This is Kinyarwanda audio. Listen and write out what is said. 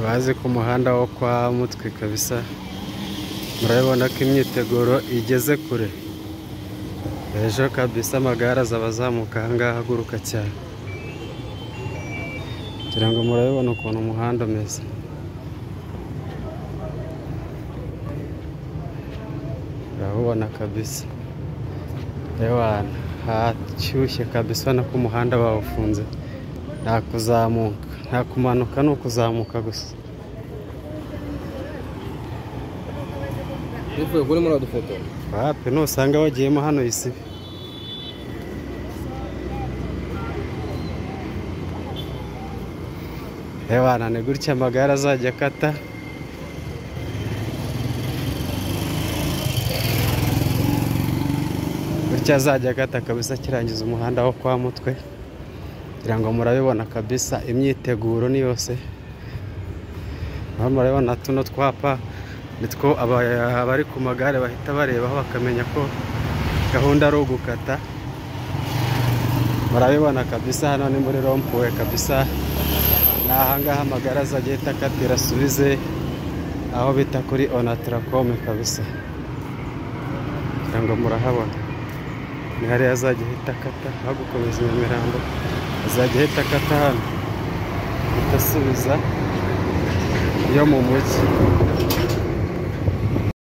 bazi ku muhanda wo kwa Mutwe kabisa. Murabona ko imyiteguro igeze kure. Ejo kabisa amagare azaba azamuka ahangaha ahaguruka cyane. Kugira ngo murabona ukuntu umuhanda umeze. Urabona kabisa. Ewana hashyushye kabisa no ku muhanda bawufunze. Nta kuzamuka, nta kumanuka, no kuzamuka gusa. Bivuye kuri muri adufoto. Wapi nusanga wagiyemo hano isi. Ewana ni gutya amagare azajya akata. Gutya azajya akata kabisa kirangiza umuhanda wo kwa Mutwe. Kugira ngo murabibona kabisa imyiteguro ni yose. Murabibona tuno twapa nitwo abari ku magare bahita barebaho bakamenya ko gahunda ari ugukata. Murabibona kabisa hano ni muri rompuwe kabisa. Nahangaha amagare azajya ahita akatira asubize aho bita kuri Onatracom kabisa. Kugira ngo murahabona. Ni hariya azajya ahita akata aho gukomeza Nyamirambo. Azajya ahita akata hano. Ahita asubiza iyo mu mujyi.